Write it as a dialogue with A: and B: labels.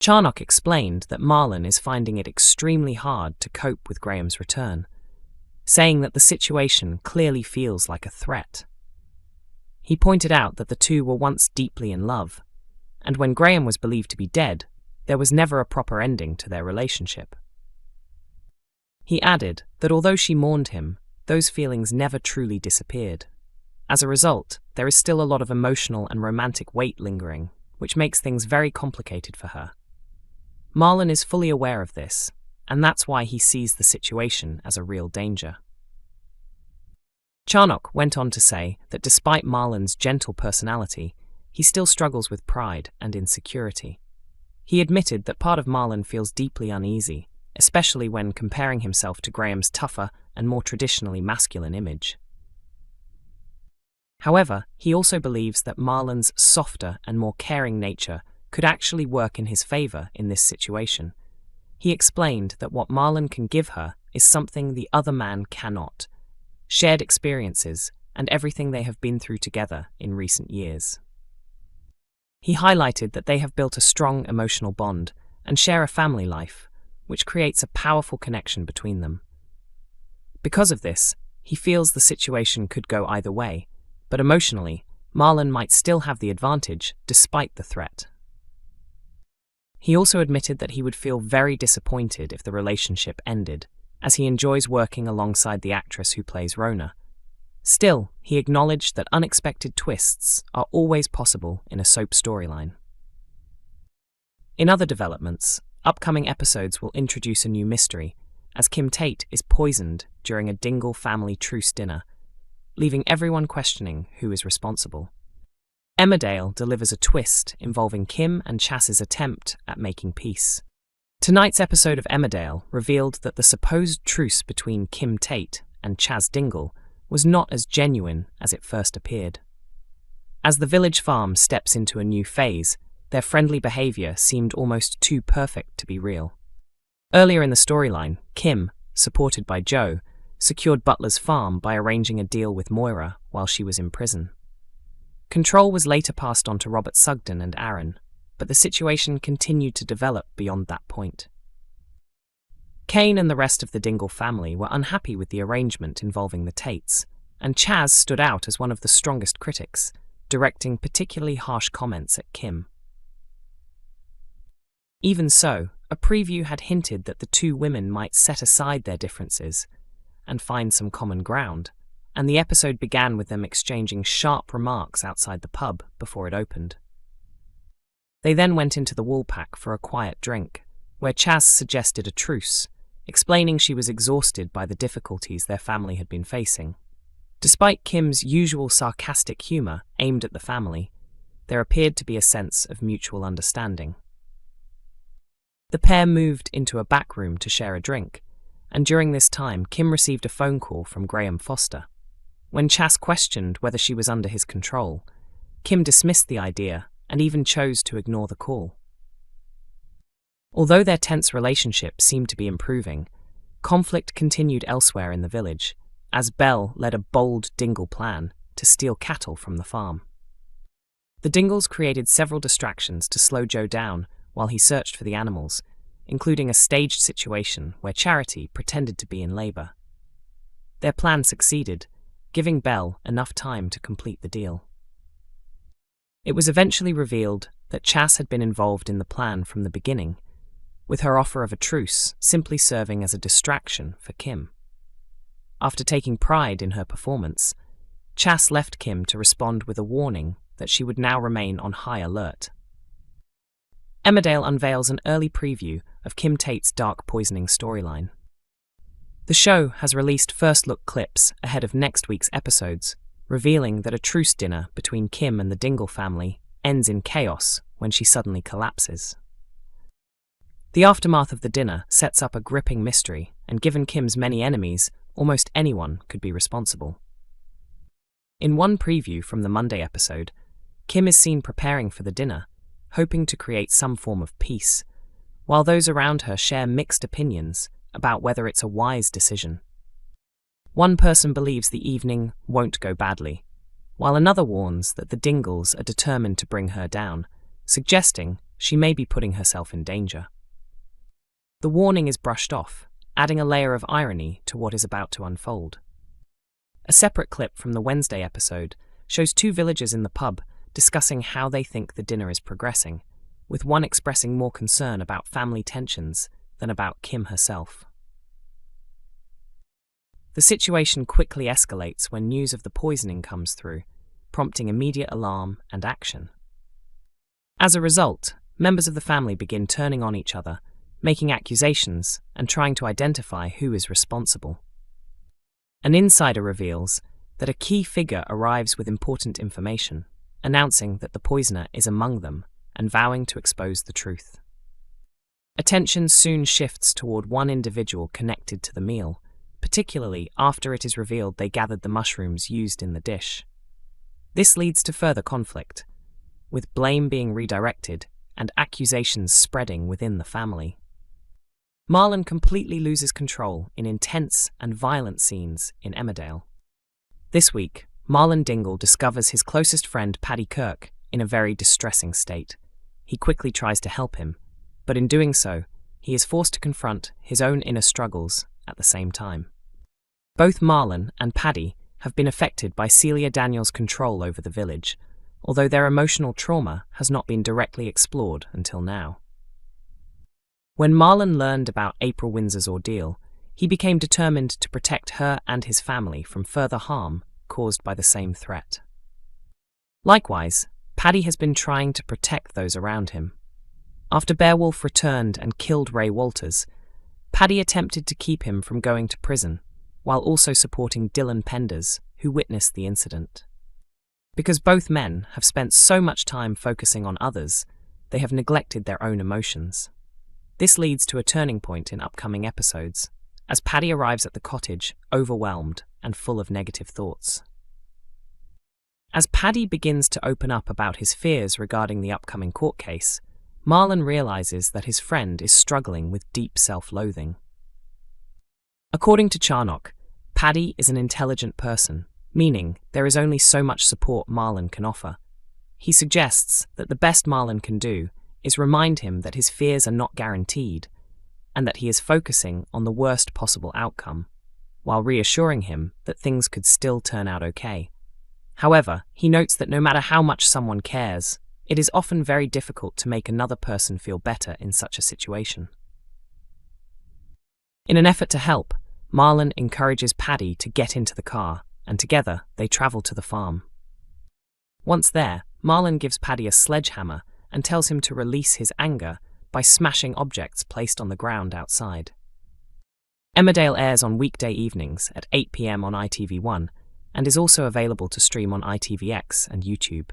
A: Charnock explained that Marlon is finding it extremely hard to cope with Graham's return, saying that the situation clearly feels like a threat. He pointed out that the two were once deeply in love, and when Graham was believed to be dead, there was never a proper ending to their relationship. He added that although she mourned him, those feelings never truly disappeared. As a result, there is still a lot of emotional and romantic weight lingering, which makes things very complicated for her. Marlon is fully aware of this, and that's why he sees the situation as a real danger. Charnock went on to say that despite Marlon's gentle personality, he still struggles with pride and insecurity. He admitted that part of Marlon feels deeply uneasy, especially when comparing himself to Graham's tougher and more traditionally masculine image. However, he also believes that Marlon's softer and more caring nature could actually work in his favor in this situation. He explained that what Marlon can give her is something the other man cannot: shared experiences and everything they have been through together in recent years. He highlighted that they have built a strong emotional bond and share a family life, which creates a powerful connection between them. Because of this, he feels the situation could go either way, but emotionally, Marlon might still have the advantage despite the threat. He also admitted that he would feel very disappointed if the relationship ended, as he enjoys working alongside the actress who plays Rona. Still, he acknowledged that unexpected twists are always possible in a soap storyline. In other developments, upcoming episodes will introduce a new mystery, as Kim Tate is poisoned during a Dingle family truce dinner, leaving everyone questioning who is responsible. Emmerdale delivers a twist involving Kim and Chas's attempt at making peace. Tonight's episode of Emmerdale revealed that the supposed truce between Kim Tate and Chas Dingle was not as genuine as it first appeared. As the village farm steps into a new phase, their friendly behavior seemed almost too perfect to be real. Earlier in the storyline, Kim, supported by Joe, secured Butler's farm by arranging a deal with Moira while she was in prison. Control was later passed on to Robert Sugden and Aaron, but the situation continued to develop beyond that point. Kane and the rest of the Dingle family were unhappy with the arrangement involving the Tates, and Chas stood out as one of the strongest critics, directing particularly harsh comments at Kim. Even so, a preview had hinted that the two women might set aside their differences and find some common ground, and the episode began with them exchanging sharp remarks outside the pub before it opened. They then went into the Woolpack for a quiet drink, where Chas suggested a truce, explaining she was exhausted by the difficulties their family had been facing. Despite Kim's usual sarcastic humor aimed at the family, there appeared to be a sense of mutual understanding. The pair moved into a back room to share a drink, and during this time Kim received a phone call from Graham Foster. When Chas questioned whether she was under his control, Kim dismissed the idea and even chose to ignore the call. Although their tense relationship seemed to be improving, conflict continued elsewhere in the village, as Belle led a bold Dingle plan to steal cattle from the farm. The Dingles created several distractions to slow Joe down while he searched for the animals, including a staged situation where Charity pretended to be in labor. Their plan succeeded, giving Belle enough time to complete the deal. It was eventually revealed that Chas had been involved in the plan from the beginning, with her offer of a truce simply serving as a distraction for Kim. After taking pride in her performance, Chas left Kim to respond with a warning that she would now remain on high alert. Emmerdale unveils an early preview of Kim Tate's dark poisoning storyline. The show has released first-look clips ahead of next week's episodes, revealing that a truce dinner between Kim and the Dingle family ends in chaos when she suddenly collapses. The aftermath of the dinner sets up a gripping mystery, and given Kim's many enemies, almost anyone could be responsible. In one preview from the Monday episode, Kim is seen preparing for the dinner, hoping to create some form of peace, while those around her share mixed opinions about whether it's a wise decision. One person believes the evening won't go badly, while another warns that the Dingles are determined to bring her down, suggesting she may be putting herself in danger. The warning is brushed off, adding a layer of irony to what is about to unfold. A separate clip from the Wednesday episode shows two villagers in the pub discussing how they think the dinner is progressing, with one expressing more concern about family tensions than about Kim herself. The situation quickly escalates when news of the poisoning comes through, prompting immediate alarm and action. As a result, members of the family begin turning on each other, making accusations and trying to identify who is responsible. An insider reveals that a key figure arrives with important information, announcing that the poisoner is among them and vowing to expose the truth. Attention soon shifts toward one individual connected to the meal, particularly after it is revealed they gathered the mushrooms used in the dish. This leads to further conflict, with blame being redirected and accusations spreading within the family. Marlon completely loses control in intense and violent scenes in Emmerdale. This week, Marlon Dingle discovers his closest friend Paddy Kirk in a very distressing state. He quickly tries to help him, but in doing so, he is forced to confront his own inner struggles at the same time. Both Marlon and Paddy have been affected by Celia Daniels' control over the village, although their emotional trauma has not been directly explored until now. When Marlon learned about April Windsor's ordeal, he became determined to protect her and his family from further harm caused by the same threat. Likewise, Paddy has been trying to protect those around him. After Beowulf returned and killed Ray Walters, Paddy attempted to keep him from going to prison, while also supporting Dylan Penders, who witnessed the incident. Because both men have spent so much time focusing on others, they have neglected their own emotions. This leads to a turning point in upcoming episodes, as Paddy arrives at the cottage overwhelmed and full of negative thoughts. As Paddy begins to open up about his fears regarding the upcoming court case, Marlon realizes that his friend is struggling with deep self-loathing. According to Charnock, Paddy is an intelligent person, meaning there is only so much support Marlon can offer. He suggests that the best Marlon can do is remind him that his fears are not guaranteed, and that he is focusing on the worst possible outcome, while reassuring him that things could still turn out okay. However, he notes that no matter how much someone cares, it is often very difficult to make another person feel better in such a situation. In an effort to help, Marlon encourages Paddy to get into the car, and together they travel to the farm. Once there, Marlon gives Paddy a sledgehammer and tells him to release his anger by smashing objects placed on the ground outside. Emmerdale airs on weekday evenings at 8 p.m. on ITV1 and is also available to stream on ITVX and YouTube.